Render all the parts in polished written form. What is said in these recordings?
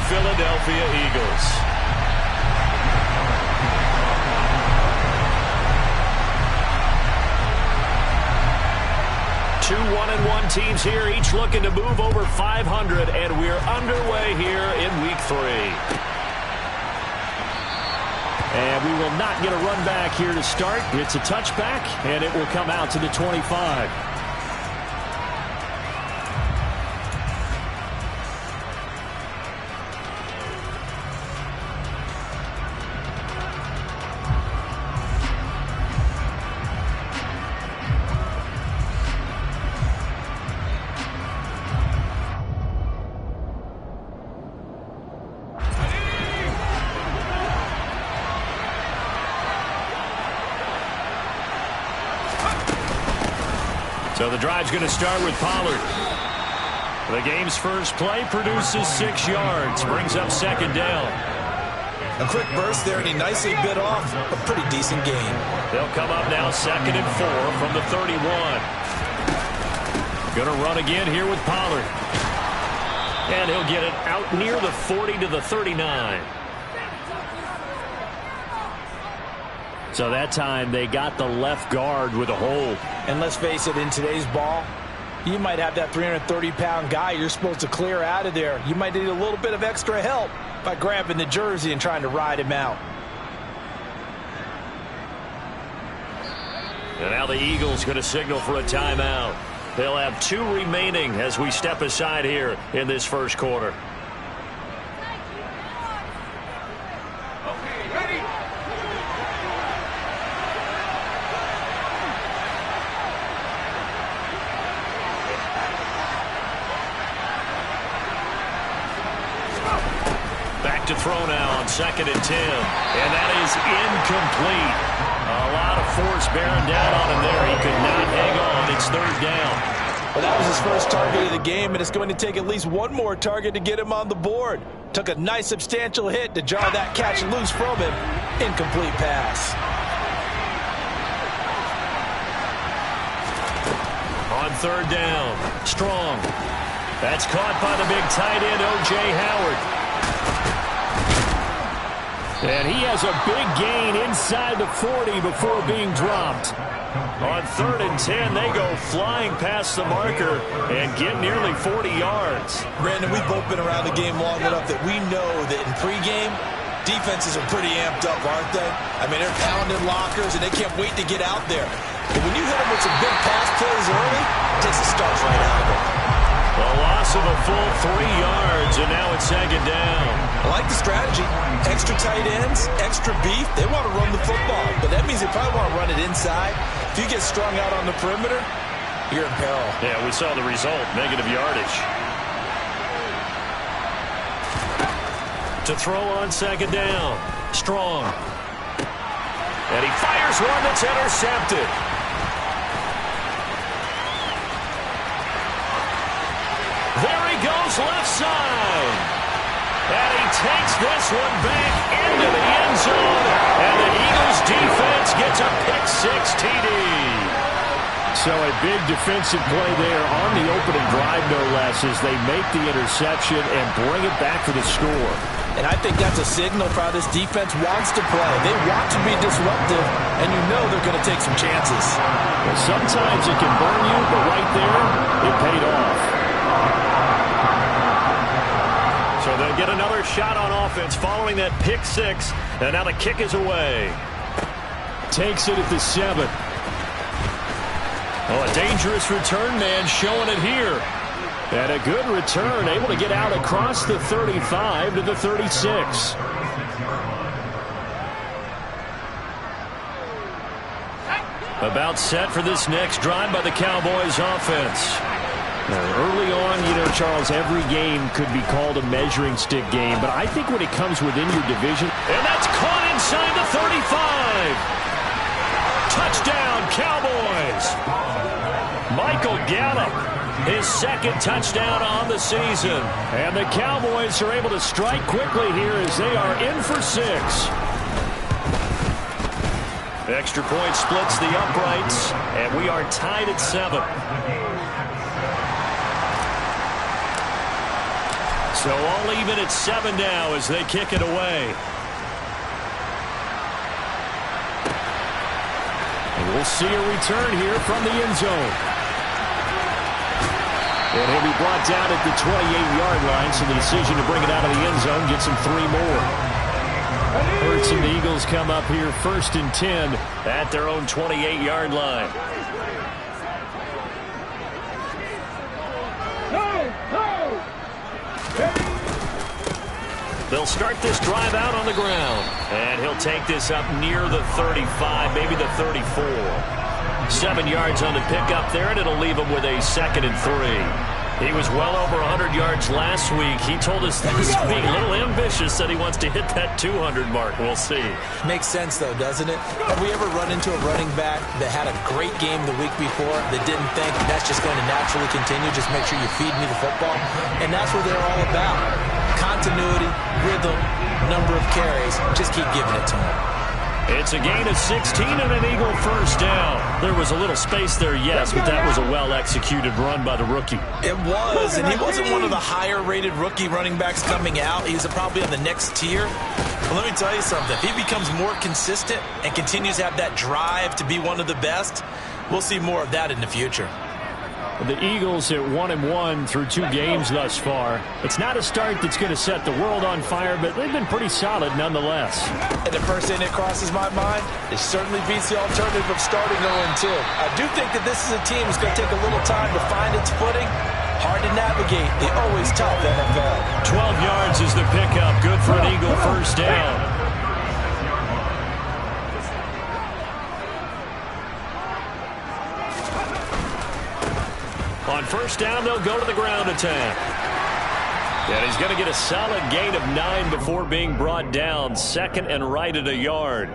Philadelphia Eagles. Two 1-1 teams here, each looking to move over 500, and we're underway here in Week 3. And we will not get a run back here to start. It's a touchback, and it will come out to the 25. So the drive's going to start with Pollard. The game's first play produces 6 yards, brings up second down. A quick burst there, and he nicely bit off a pretty decent gain. They'll come up now 2nd and 4 from the 31. Going to run again here with Pollard. And he'll get it out near the 40 to the 39. So that time they got the left guard with a hold. And let's face it, in today's ball, you might have that 330-pound guy you're supposed to clear out of there. You might need a little bit of extra help by grabbing the jersey and trying to ride him out. And now the Eagles going to signal for a timeout. They'll have 2 remaining as we step aside here in this first quarter. To throw now on 2nd and 10. And that is incomplete. A lot of force bearing down on him there. He could not hang on. It's 3rd down. Well, that was his first target of the game, and it's going to take at least one more target to get him on the board. Took a nice substantial hit to jar that catch loose from him. Incomplete pass. On 3rd down. Strong. That's caught by the big tight end, O.J. Howard. And he has a big gain inside the 40 before being dropped. On 3rd and 10, they go flying past the marker and get nearly 40 yards. Brandon, we've both been around the game long enough that we know that in pregame, defenses are pretty amped up, aren't they? I mean, they're pounding lockers, and they can't wait to get out there. But when you hit them with some big pass plays early, it takes the starch right out of it. A loss of a full 3 yards, and now it's 2nd down. I like the strategy. Extra tight ends, extra beef. They want to run the football, but that means they probably want to run it inside. If you get strung out on the perimeter, you're in peril. Yeah, we saw the result, negative yardage. To throw on 2nd down. Strong. And he fires one that's intercepted. There he goes, left side. And he takes this one back into the end zone. And the Eagles defense gets a pick-6 TD. So a big defensive play there on the opening drive, no less, as they make the interception and bring it back for the score. And I think that's a signal for how this defense wants to play. They want to be disruptive, and you know they're going to take some chances. Well, sometimes it can burn you, but right there, it paid off. So they'll get another shot on offense following that pick-6, and now the kick is away. Takes it at the 7. Oh, a dangerous return man showing it here. And a good return, able to get out across the 35 to the 36. About set for this next drive by the Cowboys offense. Early on, you know, Charles, every game could be called a measuring stick game, but I think when it comes within your division, and that's caught inside the 35. Touchdown, Cowboys. Michael Gallup, his 2nd touchdown on the season. And the Cowboys are able to strike quickly here as they are in for 6. Extra point splits the uprights, and we are tied at 7. So all even at 7 now as they kick it away. And we'll see a return here from the end zone. And he'll be brought down at the 28-yard line, so the decision to bring it out of the end zone gets him 3 more. Hurts and the Eagles come up here 1st and 10 at their own 28-yard line. They'll start this drive out on the ground. And he'll take this up near the 35, maybe the 34. 7 yards on the pickup there, and it'll leave him with a 2nd and 3. He was well over 100 yards last week. He told us that he's being a little ambitious, said he wants to hit that 200 mark. We'll see. Makes sense, though, doesn't it? Have we ever run into a running back that had a great game the week before that didn't think that's just going to naturally continue? Just make sure you feed me the football. And that's what they're all about. Continuity, rhythm, number of carries. Just keep giving it to him. It's a gain of 16 and an Eagle first down. There was a little space there, yes, but that was a well-executed run by the rookie. It was, and he wasn't one of the higher-rated rookie running backs coming out. He's probably on the next tier. But let me tell you something. If he becomes more consistent and continues to have that drive to be one of the best, we'll see more of that in the future. The Eagles at 1-1 through 2 games thus far. It's not a start that's going to set the world on fire, but they've been pretty solid nonetheless. And the first thing that crosses my mind, it certainly beats the alternative of starting 0-2. I do think that this is a team that's going to take a little time to find its footing. Hard to navigate. The always tough NFL. 12 yards is the pickup. Good for an Eagle first down. On first down, they'll go to the ground attack. And he's going to get a solid gain of 9 before being brought down. 2nd and right at a yard.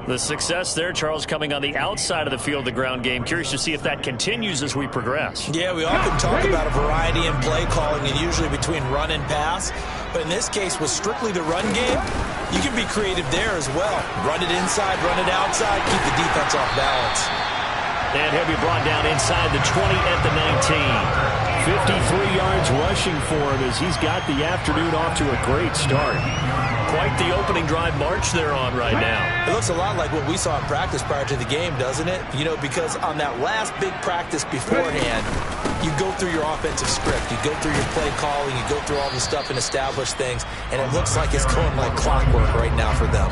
The success there, Charles, coming on the outside of the field, the ground game. Curious to see if that continues as we progress. Yeah, we often talk about a variety in play calling and usually between run and pass. But in this case, with strictly the run game, you can be creative there as well. Run it inside, run it outside, keep the defense off balance. And he'll be brought down inside the 20 at the 19. 53 yards rushing for him as he's got the afternoon off to a great start. Quite the opening drive march they're on right now. It looks a lot like what we saw in practice prior to the game, doesn't it? You know, because on that last big practice beforehand, you go through your offensive script. You go through your play calling. You go through all the stuff and establish things. And it looks like it's going like clockwork right now for them.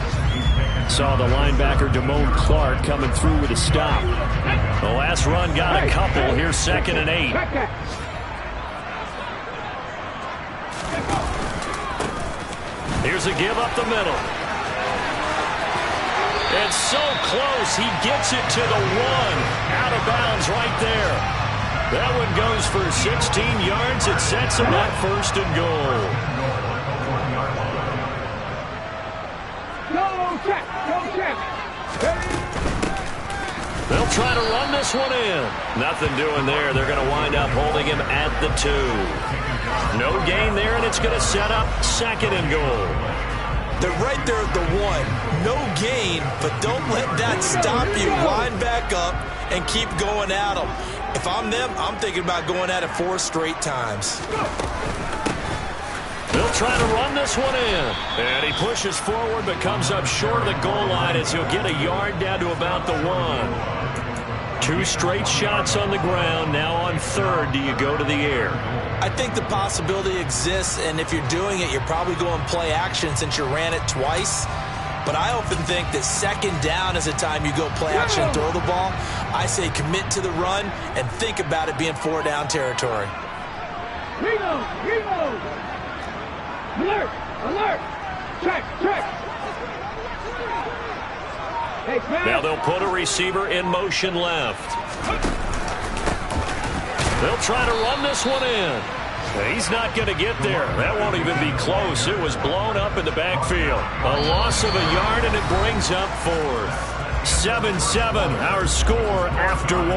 Saw the linebacker Damone Clark coming through with a stop. The last run got a couple. Here's 2nd and 8. Here's a give up the middle. It's so close. He gets it to the 1. Out of bounds right there. That one goes for 16 yards. It sets him up 1st and goal. They'll try to run this one in. Nothing doing there. They're going to wind up holding him at the 2. No gain there, and it's going to set up 2nd and goal. They're right there at the 1. No gain, but don't let that stop you. Line back up and keep going at them. If I'm them, I'm thinking about going at it 4 straight times. They'll try to run this one in. And he pushes forward but comes up short of the goal line as he'll get a yard down to about the 1. 2 straight shots on the ground. Now on 3rd, do you go to the air? I think the possibility exists, and if you're doing it, you're probably going play action since you ran it twice. But I often think that 2nd down is the time you go play action and throw the ball. I say commit to the run and think about it being 4 down territory. Reload! Alert! Alert! Check! Now they'll put a receiver in motion left. They'll try to run this one in. He's not going to get there. That won't even be close. It was blown up in the backfield. A loss of a yard, and it brings up 4th. 7-7, our score after 1.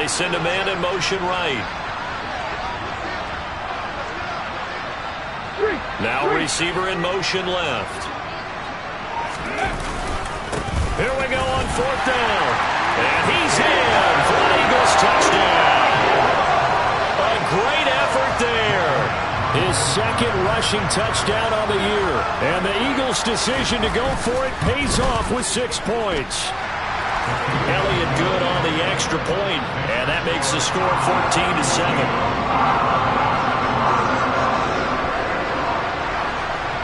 they send a man in motion right. Now receiver in motion left. Here we go on 4th down. And he's in for an Eagles touchdown. A great effort there. His second rushing touchdown on the year. And the Eagles' decision to go for it pays off with 6 points. Elliott good on the extra point, and that makes the score 14-7.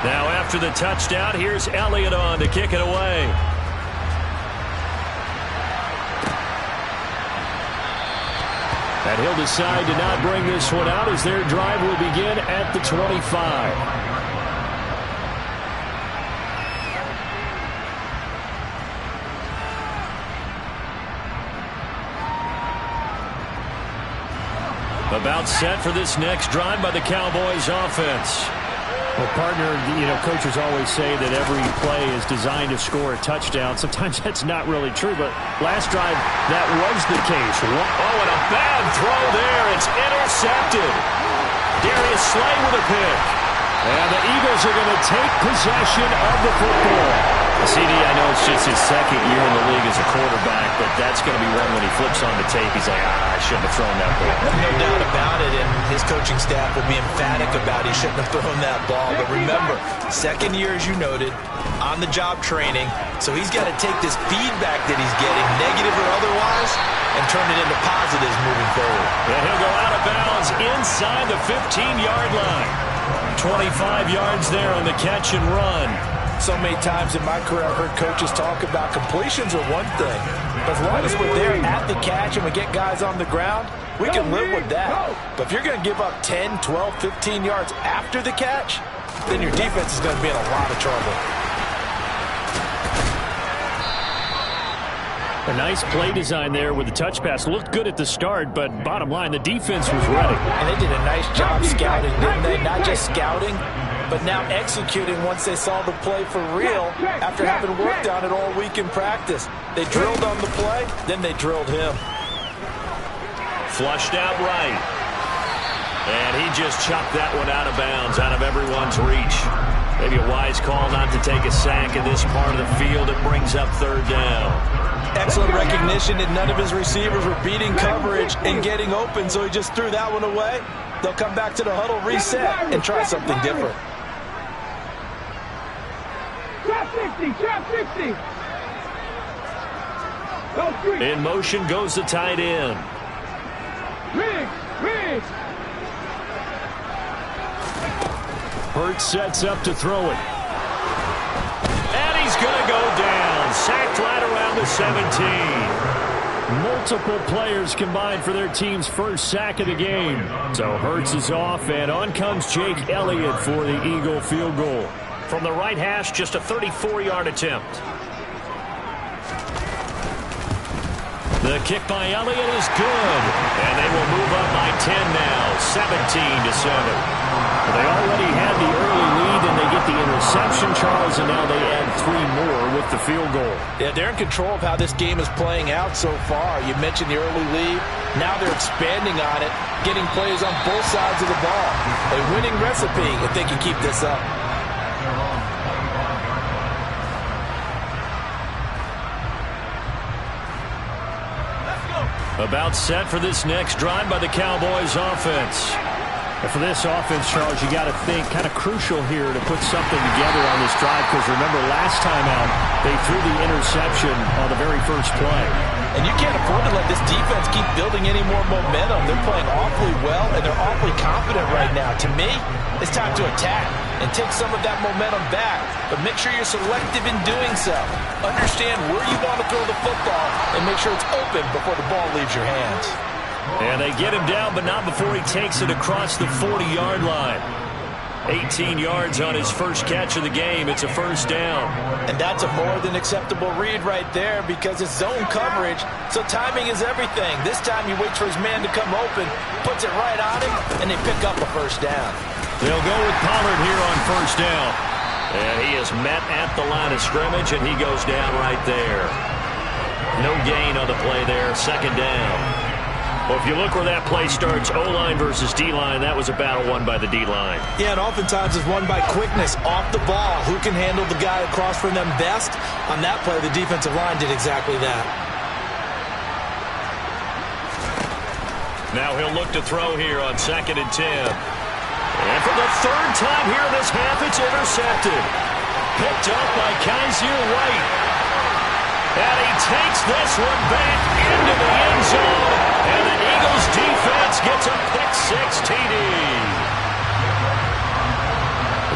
Now after the touchdown, here's Elliott on to kick it away. And he'll decide to not bring this one out as their drive will begin at the 25. About set for this next drive by the Cowboys offense. Well, partner, coaches always say that every play is designed to score a touchdown. Sometimes that's not really true, but last drive, that was the case. Oh, and a bad throw there. It's intercepted. Darius Slay with a pick. And the Eagles are going to take possession of the football. CD, I know it's just his second year in the league as a quarterback, but that's going to be one when he flips on the tape. He's like, I shouldn't have thrown that ball. No doubt about it, and his coaching staff will be emphatic about he shouldn't have thrown that ball. But remember, second year, as you noted, on-the-job training, so he's got to take this feedback that he's getting, negative or otherwise, and turn it into positives moving forward. And he'll go out of bounds inside the 15-yard line. 25 yards there on the catch and run. So many times in my career I've heard coaches talk about completions are one thing, but as long as we're there at the catch and we get guys on the ground, we can live with that. But if you're going to give up 10, 12, 15 yards after the catch, then your defense is going to be in a lot of trouble. A nice play design there with the touch pass. Looked good at the start, but bottom line, the defense was ready. And they did a nice job scouting, didn't they? Not just scouting, but now executing once they saw the play for real after having worked on it all week in practice. They drilled on the play, then they drilled him. Flushed out right. And he just chucked that one out of bounds, out of everyone's reach. Maybe a wise call not to take a sack in this part of the field. It brings up 3rd down. Excellent recognition that none of his receivers were beating coverage and getting open, so he just threw that one away. They'll come back to the huddle, reset, and try something different. Trap 60. In motion goes the tight end. Riggs. Hurts sets up to throw it. And he's going to go down. Sacked right around the 17. Multiple players combined for their team's first sack of the game. So Hurts is off, and on comes Jake Elliott for the Eagle field goal. From the right hash, just a 34-yard attempt. The kick by Elliott is good. And they will move up by 10 now, 17-7. They already had the early lead, and they get the interception, Charles, and now they add 3 more with the field goal. Yeah, they're in control of how this game is playing out so far. You mentioned the early lead. Now they're expanding on it, getting plays on both sides of the ball. A winning recipe if they can keep this up. About set for this next drive by the Cowboys offense. And for this offense, Charles, you got to think kind of crucial here to put something together on this drive, because remember last time out they threw the interception on the very first play. And you can't afford to let this defense keep building any more momentum. They're playing awfully well, and they're awfully confident right now. To me, it's time to attack and take some of that momentum back. But make sure you're selective in doing so. Understand where you want to throw the football and make sure it's open before the ball leaves your hands. And they get him down, but not before he takes it across the 40-yard line. 18 yards on his first catch of the game. It's a first down. And that's a more than acceptable read right there, because it's zone coverage, so timing is everything. This time he waits for his man to come open, puts it right on him, and they pick up a first down. They'll go with Pollard here on first down. And he is met at the line of scrimmage, and he goes down right there. No gain on the play there, second down. Well, if you look where that play starts, O-line versus D-line, that was a battle won by the D-line. Yeah, and oftentimes it's won by quickness off the ball. Who can handle the guy across from them best? On that play, the defensive line did exactly that. Now he'll look to throw here on 2nd and 10. And for the 3rd time here in this half, it's intercepted. Picked up by Kaiser White. And he takes this one back into the end zone. And the Eagles defense gets a pick-6 TD.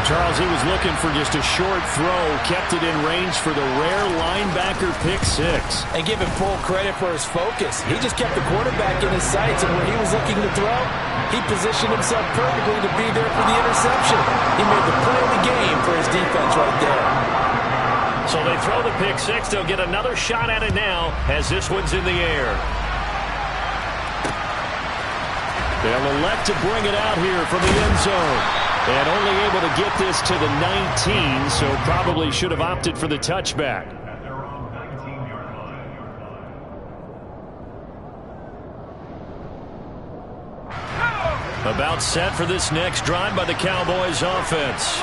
Charles, he was looking for just a short throw, kept it in range for the rare linebacker pick-6. And give him full credit for his focus. He just kept the quarterback in his sights, and when he was looking to throw, he positioned himself perfectly to be there for the interception. He made the play of the game for his defense right there. So they throw the pick-6. They'll get another shot at it now as this one's in the air. They'll elect to bring it out here from the end zone. And only able to get this to the 19, so probably should have opted for the touchback. About set for this next drive by the Cowboys offense.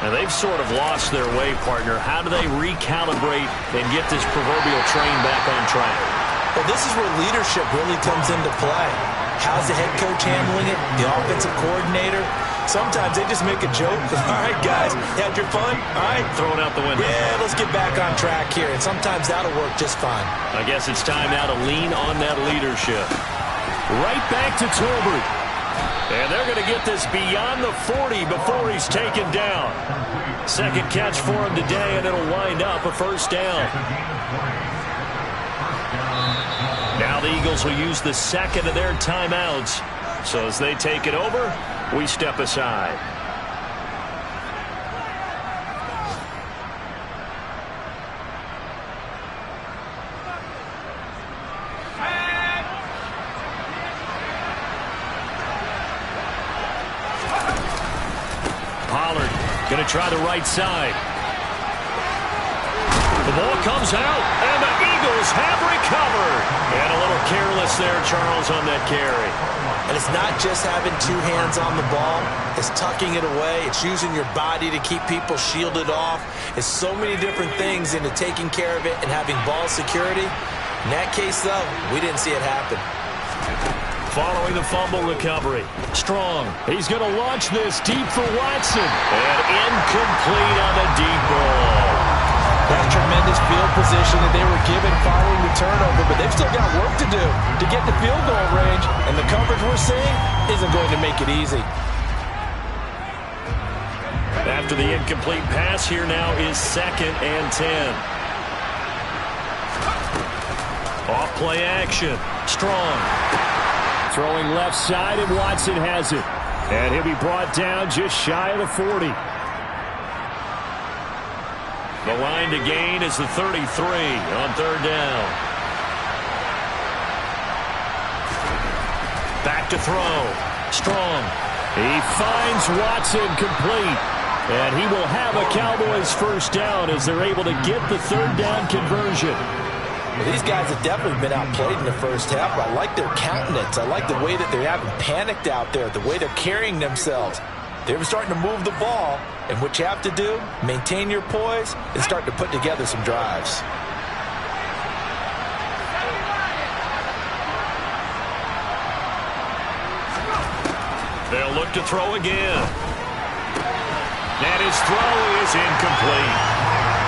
And they've sort of lost their way, partner. How do they recalibrate and get this proverbial train back on track? Well, this is where leadership really comes into play. How's the head coach handling it? The offensive coordinator? Sometimes they just make a joke. All right, guys, you had your fun? All right. Throw it out the window. Yeah, let's get back on track here. And sometimes that'll work just fine. I guess it's time now to lean on that leadership. Right back to Tolbert. And they're going to get this beyond the 40 before he's taken down. 2nd catch for him today, and it'll wind up a 1st down. Now the Eagles will use the 2nd of their timeouts. So as they take it over, we step aside. Pollard going to try the right side. The ball comes out, and the Eagles have recovered. And a little careless there, Charles, on that carry. And it's not just having 2 hands on the ball. It's tucking it away. It's using your body to keep people shielded off. It's so many different things into taking care of it and having ball security. In that case, though, we didn't see it happen. Following the fumble recovery. Strong. He's going to launch this deep for Watson. And incomplete on the deep ball. That tremendous field position that they were given following the turnover, but they've still got work to do to get the field goal range, and the coverage we're seeing isn't going to make it easy. After the incomplete pass, here now is 2nd and 10. Off play action. Strong. Throwing left side, and Watson has it. And he'll be brought down just shy of the 40. The line to gain is the 33 on 3rd down. Back to throw. Strong. He finds Watson complete. And he will have a Cowboys 1st down as they're able to get the 3rd down conversion. Well, these guys have definitely been outplayed in the 1st half. I like their countenance. I like the way that they haven't panicked out there, the way they're carrying themselves. They're starting to move the ball, and what you have to do, maintain your poise and start to put together some drives. They'll look to throw again. And his throw is incomplete.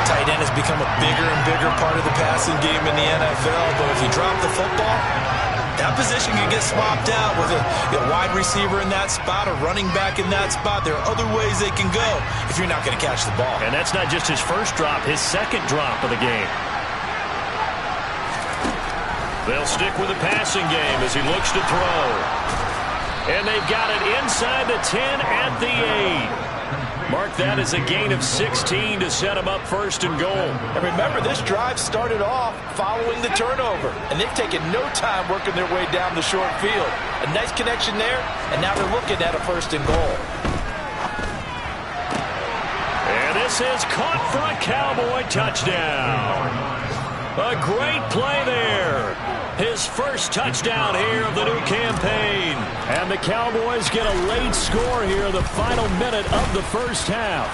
Tight end has become a bigger and bigger part of the passing game in the NFL, but if you drop the football, that position can get swapped out with a wide receiver in that spot, a running back in that spot. There are other ways they can go if you're not going to catch the ball. And that's not just his 1st drop, his 2nd drop of the game. They'll stick with the passing game as he looks to throw. And they've got it inside the 10 at the 8. Mark that as a gain of 16 to set him up 1st and goal. And remember, this drive started off following the turnover, and they've taken no time working their way down the short field. A nice connection there, and now they're looking at a 1st and goal. And this is caught for a Cowboy touchdown. A great play there. His first touchdown here of the new campaign. And the Cowboys get a late score here in the final minute of the first half.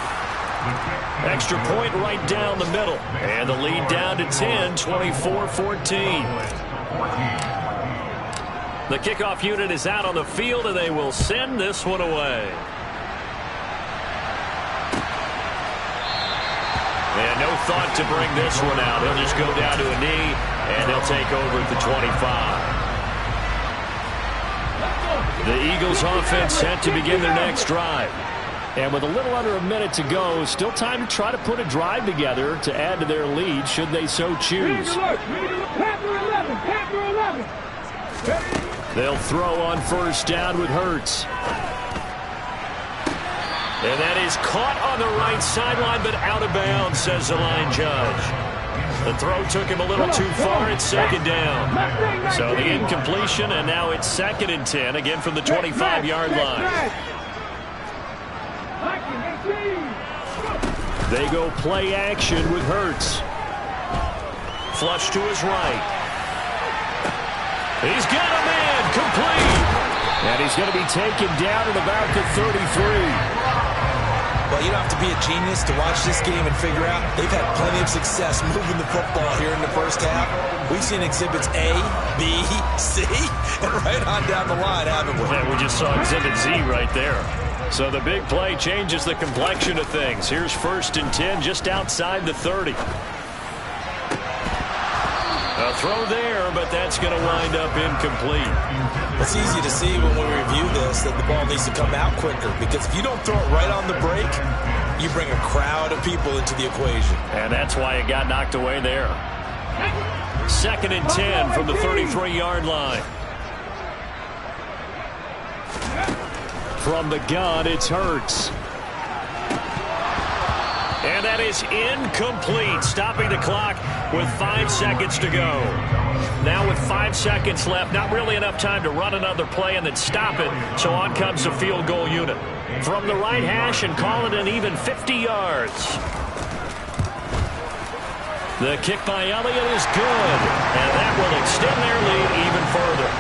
Extra point right down the middle. And the lead down to 10, 24-14. The kickoff unit is out on the field, and they will send this one away. And no thought to bring this one out. He'll just go down to a knee, and he'll take over at the 25. The Eagles offense set to begin their next drive. And with a little under a minute to go, still time to try to put a drive together to add to their lead should they so choose. They'll throw on first down with Hurts. And that is caught on the right sideline, but out of bounds, says the line judge. The throw took him a little too far. It's second down. So the incompletion, and now it's 2nd and 10, again from the 25-yard line. They go play action with Hurts. Flush to his right. He's got a man, complete. And he's going to be taken down at about the 33. Well, you don't have to be a genius to watch this game and figure out they've had plenty of success moving the football here in the first half. We've seen exhibits A, B, C, and right on down the line, haven't we? Yeah, we just saw exhibit Z right there. So the big play changes the complexion of things. Here's 1st and 10 just outside the 30. A throw there, but that's going to wind up incomplete. It's easy to see when we review this that the ball needs to come out quicker, because if you don't throw it right on the break, you bring a crowd of people into the equation. And that's why it got knocked away there. 2nd and 10 from the 33-yard line. From the gun, it's Hurts. And that is incomplete, stopping the clock with 5 seconds to go. Now with 5 seconds left, not really enough time to run another play and then stop it, so on comes the field goal unit. From the right hash and call it an even 50 yards. The kick by Elliott is good, and that will extend their lead even further.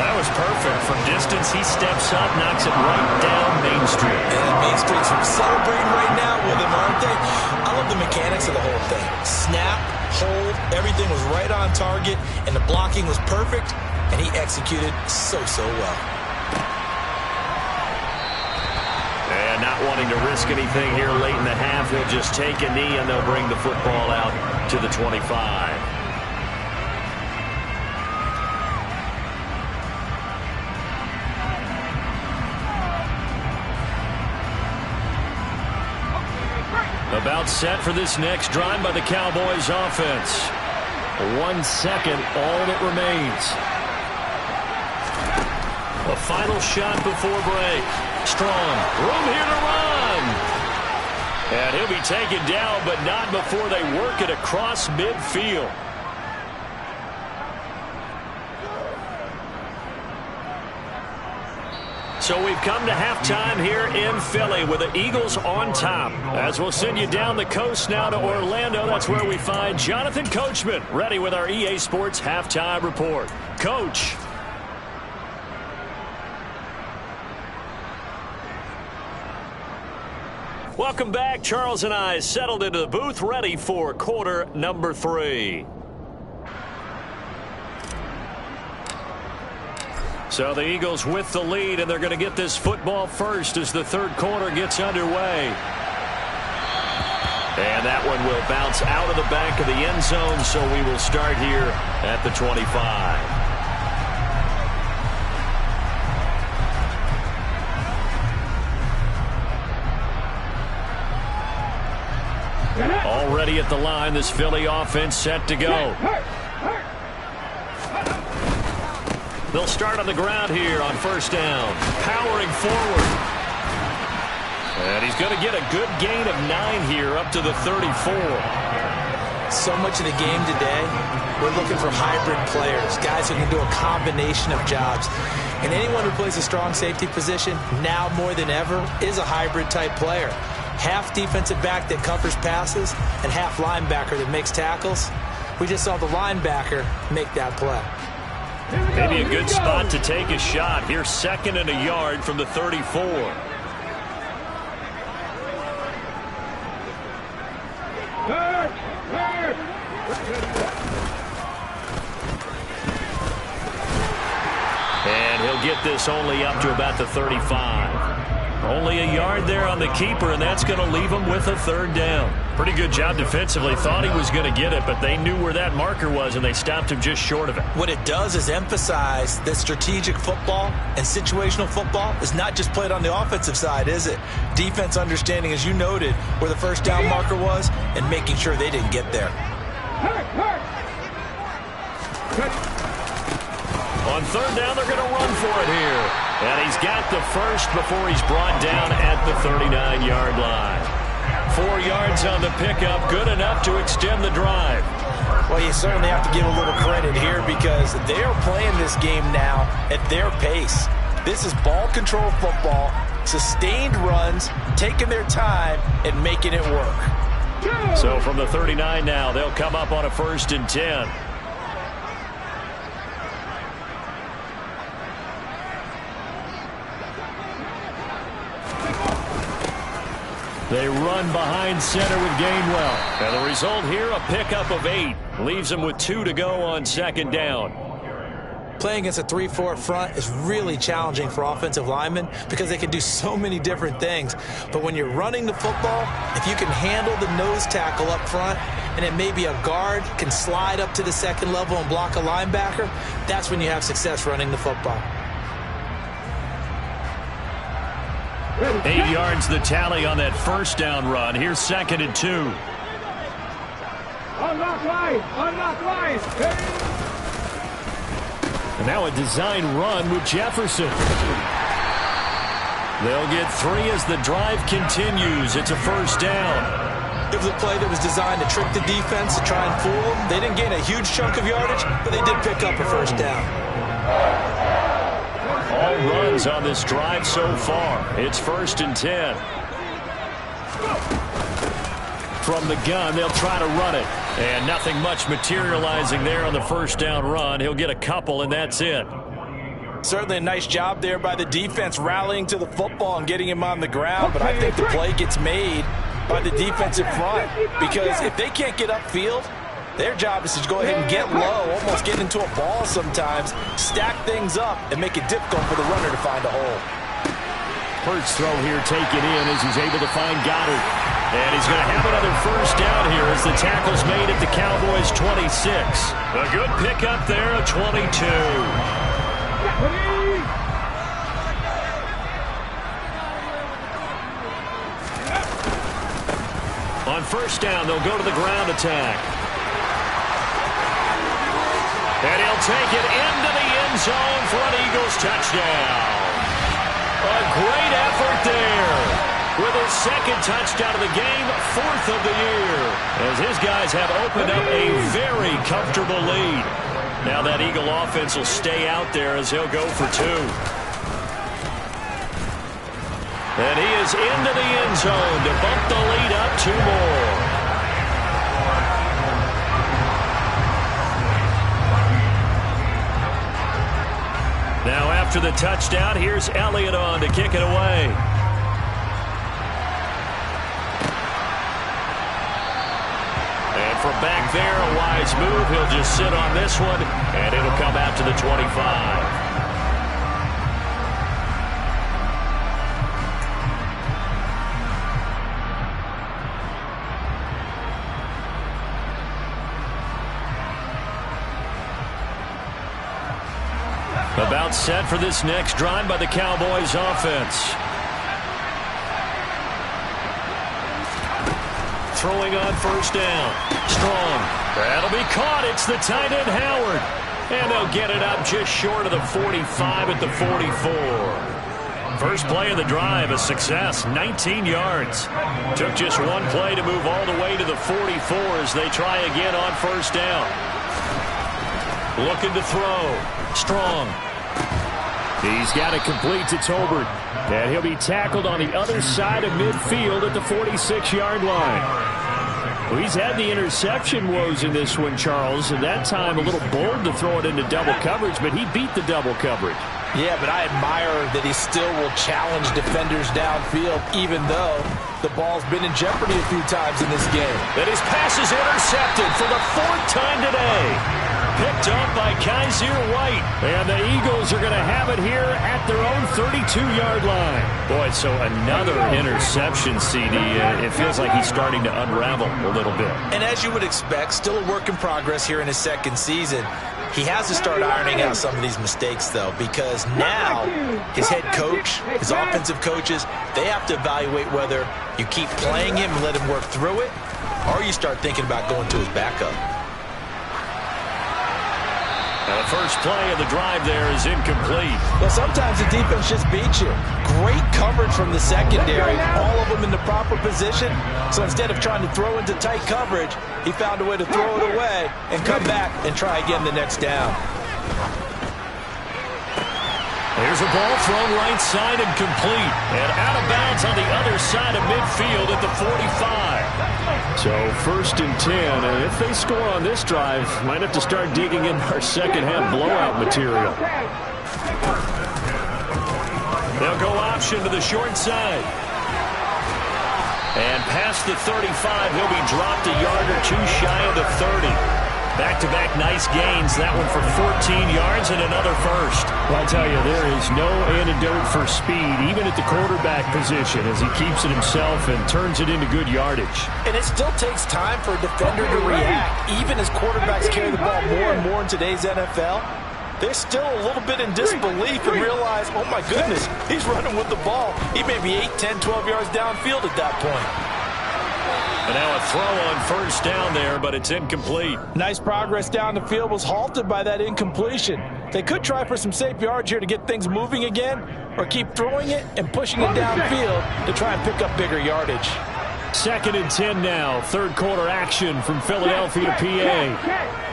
That was perfect. From distance, he steps up, knocks it right down Main Street. And Main Street's celebrating right now with him, aren't they? I love the mechanics of the whole thing. Snap, hold, everything was right on target, and the blocking was perfect, and he executed so well. And not wanting to risk anything here late in the half, they'll just take a knee, and they'll bring the football out to the 25. About set for this next drive by the Cowboys offense. 1 second, all that remains. A final shot before break. Strong, room here to run. And he'll be taken down, but not before they work it across midfield. So we've come to halftime here in Philly with the Eagles on top. As we'll send you down the coast now to Orlando, that's where we find Jonathan Coachman ready with our EA Sports Halftime Report. Coach. Welcome back. Charles and I settled into the booth ready for quarter number 3. So the Eagles with the lead, and they're going to get this football first as the third quarter gets underway. And that one will bounce out of the back of the end zone, so we will start here at the 25. Already at the line, this Philly offense set to go. They'll start on the ground here on first down. Powering forward. And he's going to get a good gain of 9 here up to the 34. So much of the game today, we're looking for hybrid players, guys who can do a combination of jobs. And anyone who plays a strong safety position, now more than ever, is a hybrid type player. Half defensive back that covers passes and half linebacker that makes tackles. We just saw the linebacker make that play. Maybe a good spot to take a shot. Here's 2nd and a yard from the 34. And he'll get this only up to about the 35. Only a yard there on the keeper, and that's going to leave him with a 3rd down. Pretty good job defensively. Thought he was going to get it, but they knew where that marker was, and they stopped him just short of it. What it does is emphasize that strategic football and situational football is not just played on the offensive side, is it? Defense understanding, as you noted, where the 1st down marker was and making sure they didn't get there. On 3rd down, they're going to run for it here. And he's got the 1st before he's brought down at the 39-yard line. 4 yards on the pickup, good enough to extend the drive. Well, you certainly have to give a little credit here because they are playing this game now at their pace. This is ball control football, sustained runs, taking their time, and making it work. So from the 39 now, they'll come up on a 1st and 10. They run behind center with Gainwell. And the result here, a pickup of 8. Leaves them with 2 to go on 2nd down. Playing against a 3-4 front is really challenging for offensive linemen because they can do so many different things. But when you're running the football, if you can handle the nose tackle up front, and it may be a guard can slide up to the 2nd level and block a linebacker, that's when you have success running the football. 8 yards the tally on that 1st down run. Here's 2nd and 2. Unlock line! Unlock line! And now a design run with Jefferson. They'll get 3 as the drive continues. It's a 1st down. It was a play that was designed to trick the defense, to try and fool them. They didn't gain a huge chunk of yardage, but they did pick up a 1st down. All runs on this drive so far. It's 1st and 10. From the gun, they'll try to run it. And nothing much materializing there on the 1st down run. He'll get a couple, and that's it. Certainly a nice job there by the defense rallying to the football and getting him on the ground, but I think the play gets made by the defensive front because if they can't get upfield, their job is to go ahead and get low, almost get into a ball sometimes, stack things up, and make it difficult for the runner to find a hole. First throw here taken in as he's able to find Goddard. And he's going to have another 1st down here as the tackle's made at the Cowboys' 26. A good pickup there, a 22. On 1st down, they'll go to the ground attack. And he'll take it into the end zone for an Eagles touchdown. A great effort there. With his 2nd touchdown of the game, 4th of the year. As his guys have opened up a very comfortable lead. Now that Eagle offense will stay out there as he'll go for 2. And he is into the end zone to bump the lead up 2 more. Now after the touchdown, here's Elliott on to kick it away. And from back there, a wise move. He'll just sit on this one, and it'll come out to the 25. About set for this next drive by the Cowboys offense. Throwing on 1st down. Strong. That'll be caught. It's the tight end Howard. And they'll get it up just short of the 45 at the 44. First play of the drive, a success, 19 yards. Took just one play to move all the way to the 44 as they try again on 1st down. Looking to throw. Strong. He's got it complete to Tolbert. And he'll be tackled on the other side of midfield at the 46-yard line. Well, he's had the interception woes in this one, Charles, and that time a little bold to throw it into double coverage, but he beat the double coverage. Yeah, but I admire that he still will challenge defenders downfield, even though the ball's been in jeopardy a few times in this game. And his pass is intercepted for the 4th time today. Picked up by Kaiser White. And the Eagles are going to have it here at their own 32-yard line. Boy, so another interception, CD. It feels like he's starting to unravel a little bit. And as you would expect, still a work in progress here in his second season. He has to start ironing out some of these mistakes, though, because now his head coach, his offensive coaches, they have to evaluate whether you keep playing him and let him work through it, or you start thinking about going to his backup. Now the first play of the drive there is incomplete. Well, sometimes the defense just beats you. Great coverage from the secondary, all of them in the proper position. So instead of trying to throw into tight coverage, he found a way to throw it away and come back and try again the next down. There's a ball thrown right side and complete. And out of bounds on the other side of midfield at the 45. So 1st and 10, and if they score on this drive, might have to start digging in our second half blowout material. They'll go option to the short side. And past the 35, he'll be dropped a yard or two shy of the 30. Back-to-back nice gains. That one for 14 yards and another first. Well, I'll tell you, there is no antidote for speed, even at the quarterback position, as he keeps it himself and turns it into good yardage. And it still takes time for a defender to react. Even as quarterbacks carry the ball more and more in today's NFL, they're still a little bit in disbelief and realize, oh my goodness, he's running with the ball. He may be 8, 10, 12 yards downfield at that point. And now a throw on 1st down there, but it's incomplete. Nice progress down the field was halted by that incompletion. They could try for some safe yards here to get things moving again, or keep throwing it and pushing it downfield to try and pick up bigger yardage. 2nd and 10 now. 3rd quarter action from Philadelphia to PA.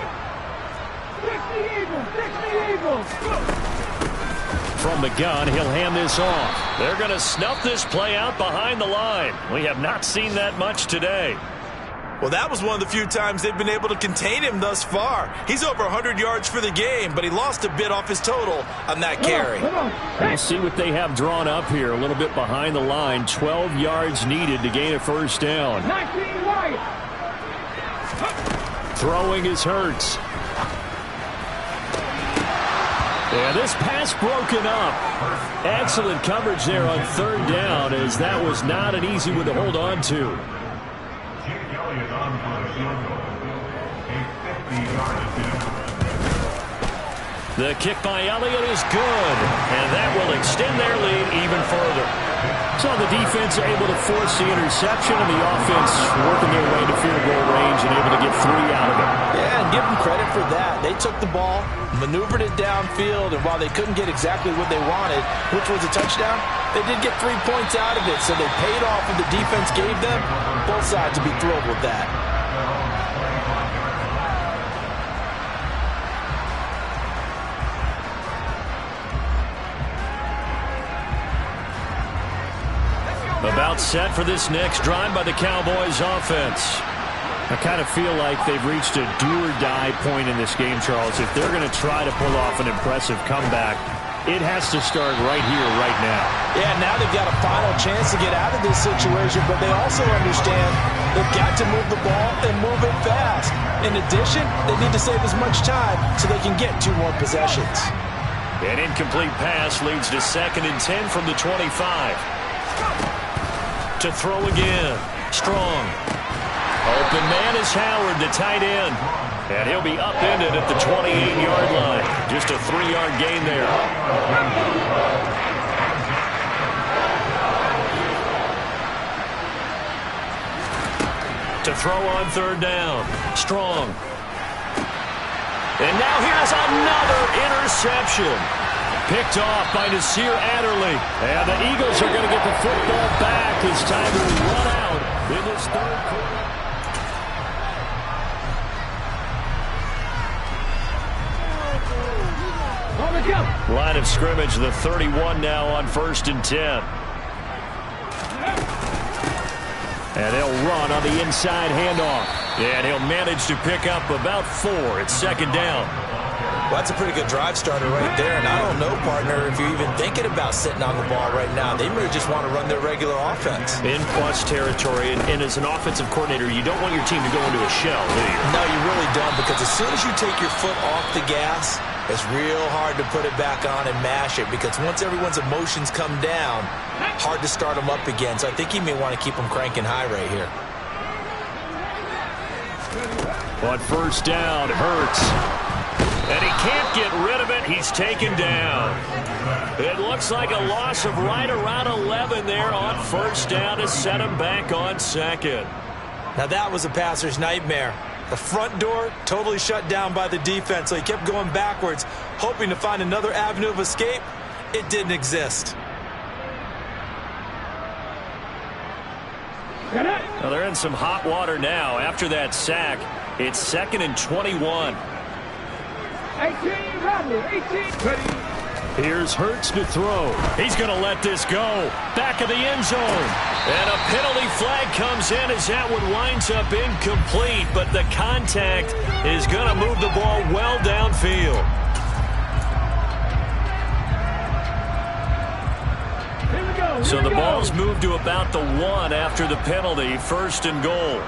From the gun, he'll hand this off. They're going to snuff this play out behind the line. We have not seen that much today. Well, that was one of the few times they've been able to contain him thus far. He's over 100 yards for the game, but he lost a bit off his total on that carry. We'll see what they have drawn up here. A little bit behind the line. 12 yards needed to gain a 1st down. Throwing is Hurts. And this pass broken up. Excellent coverage there on 3rd down, as that was not an easy one to hold on to. The kick by Elliott is good, and that will extend their lead even further. So the defense able to force the interception, and the offense working their way to field goal range and able to get 3 out of it. Yeah, and give them credit for that. They took the ball, maneuvered it downfield, and while they couldn't get exactly what they wanted, which was a touchdown, they did get 3 points out of it, so they paid off what the defense gave them. Both sides would be thrilled with that. About set for this next drive by the Cowboys offense. I kind of feel like they've reached a do-or-die point in this game, Charles. If they're going to try to pull off an impressive comeback, it has to start right here, right now. Yeah, now they've got a final chance to get out of this situation, but they also understand they've got to move the ball and move it fast. In addition, they need to save as much time so they can get 2 more possessions. An incomplete pass leads to 2nd and 10 from the 25. To throw again. Strong. Open man is Howard, the tight end. And he'll be upended at the 28-yard line. Just a 3-yard gain there. To throw on 3rd down. Strong. And now here's another interception. Picked off by Nasir Adderley. And the Eagles are going to get the football back. It's time to run out in this 3rd quarter. Line of scrimmage, the 31 now on 1st and 10. And they'll run on the inside handoff. And he'll manage to pick up about 4. It's second down. Well, that's a pretty good drive starter right there. And I don't know, partner, if you're even thinking about sitting on the ball right now. They may just want to run their regular offense. In plus territory. And as an offensive coordinator, you don't want your team to go into a shell, do you? No, you really don't, because as soon as you take your foot off the gas, it's real hard to put it back on and mash it, because once everyone's emotions come down, hard to start them up again. So I think he may want to keep them cranking high right here. On first down, Hurts. And he can't get rid of it. He's taken down. It looks like a loss of right around 11 there on first down to set him back on second. Now that was a passer's nightmare. The front door totally shut down by the defense, so he kept going backwards, hoping to find another avenue of escape. It didn't exist. Well, they're in some hot water now. After that sack, it's 2nd and 21. 18, Here's Hurts to throw. He's going to let this go. Back of the end zone. And a penalty flag comes in as that one winds up incomplete. But the contact is going to move the ball well downfield. So the ball's moved to about the 1 after the penalty. 1st and goal.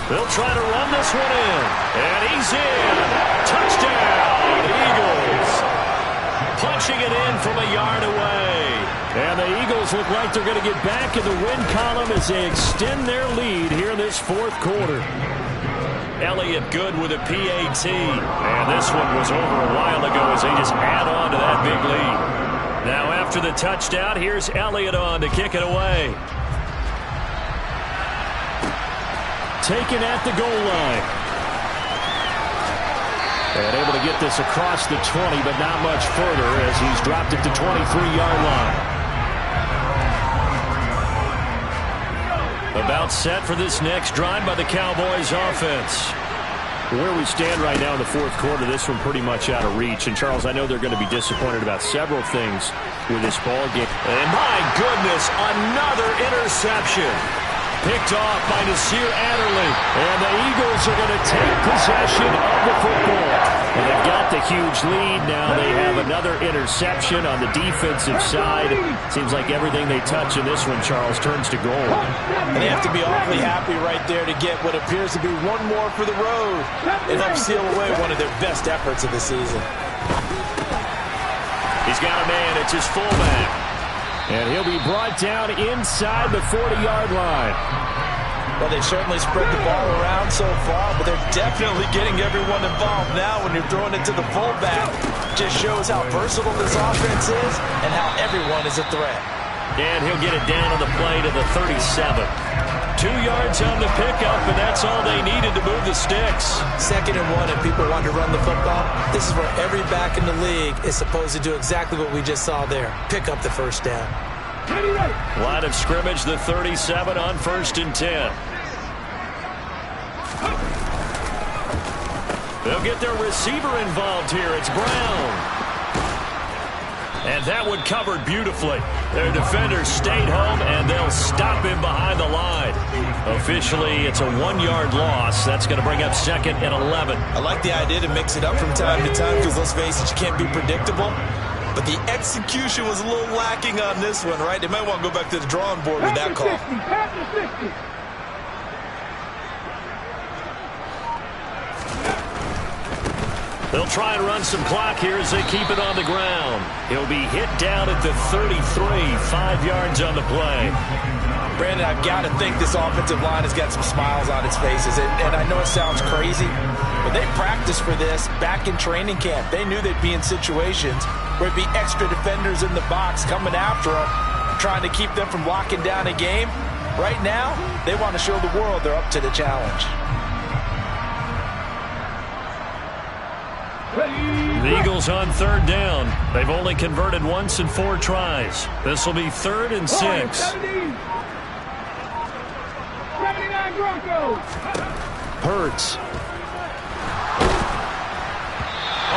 They'll try to run this one in. And he's in. Touchdown, Eagles. Punching it in from a yard away. And the Eagles look like they're going to get back in the win column as they extend their lead here in this 4th quarter. Elliott good with a PAT. And this one was over a while ago as they just add on to that big lead. Now after the touchdown, here's Elliott on to kick it away. Taken at the goal line. And able to get this across the 20, but not much further as he's dropped it to 23-yard line. About set for this next drive by the Cowboys offense. Where we stand right now in the 4th quarter, this one pretty much out of reach. And, Charles, I know they're going to be disappointed about several things with this ball game. And, my goodness, another interception. Picked off by Nasir Adderley. And the Eagles are going to take possession of the football. And they've got the huge lead. Now they have another interception on the defensive side. Seems like everything they touch in this one, Charles, turns to gold. And they have to be awfully happy right there to get what appears to be one more for the road. It helps seal away one of their best efforts of the season. He's got a man. It's his fullback. And he'll be brought down inside the 40-yard line. Well, they've certainly spread the ball around so far, but they're definitely getting everyone involved now when you're throwing it to the fullback. Just shows how versatile this offense is and how everyone is a threat. And he'll get it down on the play to the 37. 2 yards on the pickup, and that's all they needed to move the sticks. 2nd and 1, and people want to run the football. This is where every back in the league is supposed to do exactly what we just saw there. Pick up the first down. Line of scrimmage, the 37 on 1st and 10. They'll get their receiver involved here. It's Brown. And that one covered beautifully. Their defenders stayed home, and they'll stop him behind the line. Officially, it's a 1-yard loss. That's going to bring up 2nd and 11. I like the idea to mix it up from time to time because, let's face it, you can't be predictable. But the execution was a little lacking on this one, right? They might want to go back to the drawing board with that call. They'll try and run some clock here as they keep it on the ground. He'll be hit down at the 33, 5 yards on the play. Brandon, I've got to think this offensive line has got some smiles on its faces. And I know it sounds crazy, but they practiced for this back in training camp. They knew they'd be in situations where it'd be extra defenders in the box coming after them, trying to keep them from locking down a game. Right now, they want to show the world they're up to the challenge. The Eagles on 3rd down. They've only converted once in 4 tries. This will be 3rd and 6. 79 Broncos. Hurts.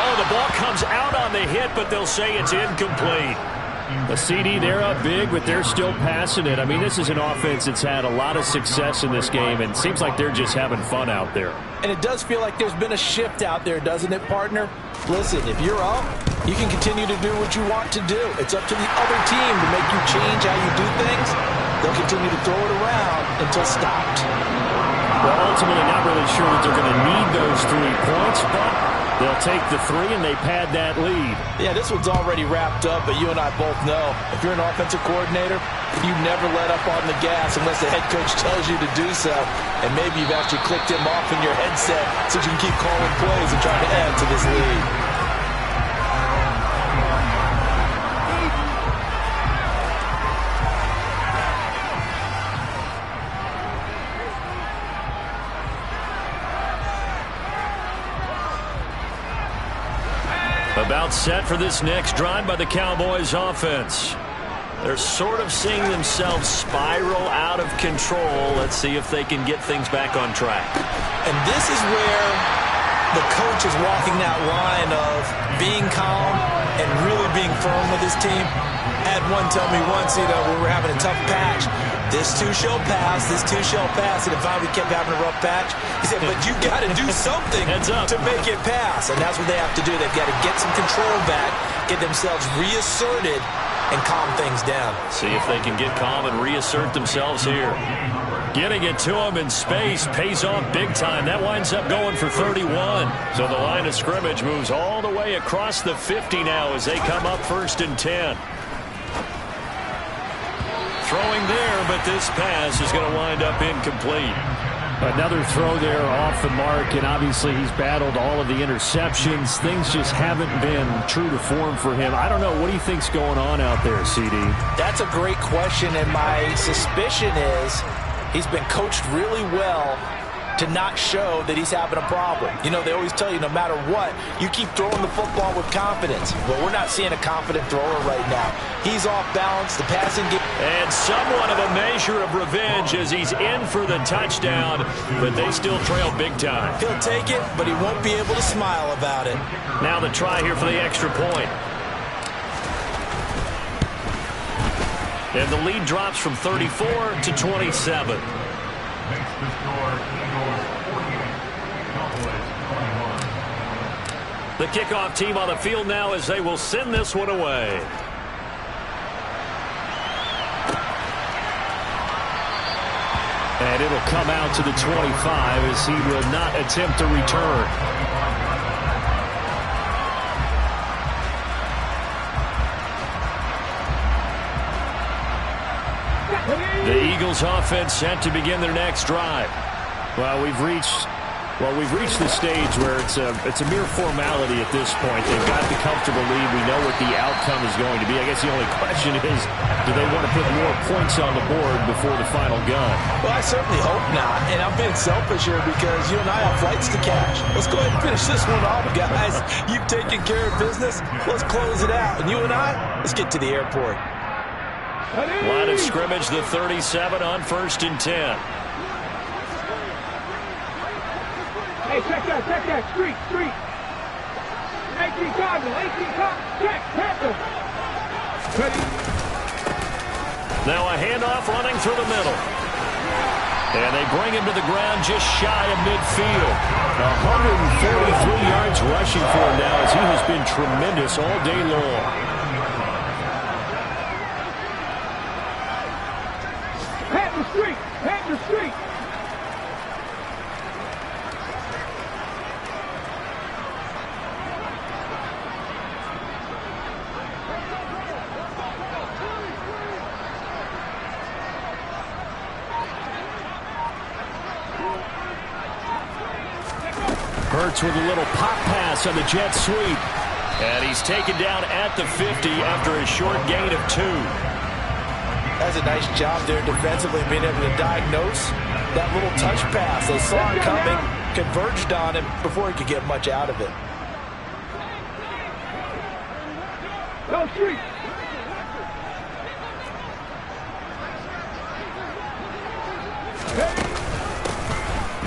Oh, the ball comes out on the hit, but they'll say it's incomplete. The CD, they're up big, but they're still passing it. I mean, this is an offense that's had a lot of success in this game, and it seems like they're just having fun out there. And it does feel like there's been a shift out there, doesn't it, partner? Listen, if you're up, you can continue to do what you want to do. It's up to the other team to make you change how you do things. They'll continue to throw it around until stopped. Well, ultimately, not really sure that they're going to need those 3 points, but they'll take the 3 and they pad that lead. Yeah, this one's already wrapped up, but you and I both know if you're an offensive coordinator, you never let up on the gas unless the head coach tells you to do so. And maybe you've actually clicked him off in your headset so you can keep calling plays and trying to add to this lead. About set for this next drive by the Cowboys offense. They're sort of seeing themselves spiral out of control. Let's see if they can get things back on track. And this is where the coach is walking that line of being calm and really being firm with his team. I had one tell me once, when we were having a tough patch, this too shall pass, this too shall pass. And if we kept having a rough patch, he said, but you got to do something to make it pass. And that's what they have to do. They've got to get some control back, get themselves reasserted, and calm things down. See if they can get calm and reassert themselves here. Getting it to him in space pays off big time. That winds up going for 31. So the line of scrimmage moves all the way across the 50 now as they come up 1st and 10. Throwing there, but this pass is going to wind up incomplete. Another throw there off the mark, and obviously he's battled all of the interceptions. Things just haven't been true to form for him. I don't know. What do you think's going on out there, CD? That's a great question, and my suspicion is he's been coached really well to not show that he's having a problem. You know, they always tell you no matter what, you keep throwing the football with confidence. Well, we're not seeing a confident thrower right now. He's off balance. The passing game. And somewhat of a measure of revenge as he's in for the touchdown, but they still trail big time. He'll take it, but he won't be able to smile about it. Now the try here for the extra point. And the lead drops from 34 to 27. The kickoff team on the field now as they will send this one away. And it'll come out to the 25 as he will not attempt to return. The Eagles offense set to begin their next drive. Well, we've reached the stage where it's a mere formality at this point. They've got the comfortable lead. We know what the outcome is going to be. I guess the only question is, do they want to put more points on the board before the final gun? Well, I certainly hope not. And I'm being selfish here because you and I have flights to catch. Let's go ahead and finish this one off, guys. You've taken care of business. Let's close it out. And you and I, let's get to the airport. Line of scrimmage, the 37 on 1st and 10. Hey, check that, street. 18 Cardinal, check, Panther. Ready? Now a handoff running through the middle. And they bring him to the ground just shy of midfield. 143 yards rushing for him now as he has been tremendous all day long. Panther street. Hurts with a little pop pass on the jet sweep. And he's taken down at the 50 after a short gain of 2. That's a nice job there defensively, being able to diagnose that little touch pass. They saw it coming, converged on him before he could get much out of it. Go street.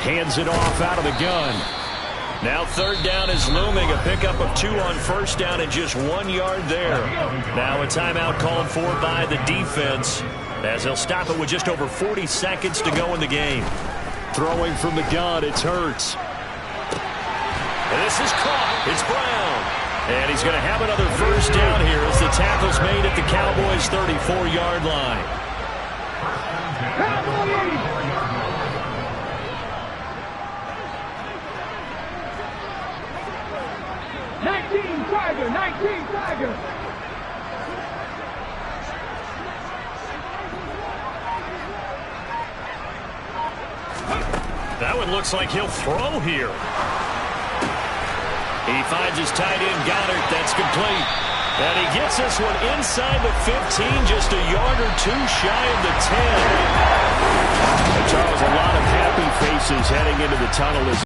Hands it off out of the gun. Now third down is looming. A pickup of 2 on first down and just 1 yard there. Now a timeout called for by the defense as they'll stop it with just over 40 seconds to go in the game. Throwing from the gun, it's Hurts. And this is caught. It's Brown. And he's going to have another first down here as the tackle's made at the Cowboys' 34-yard line. Tiger, 19 Tiger. That one looks like he'll throw here. He finds his tight end, Goddard. That's complete. And he gets this one inside the 15, just a yard or 2 shy of the 10. And Charles, a lot of happy faces heading into the tunnel as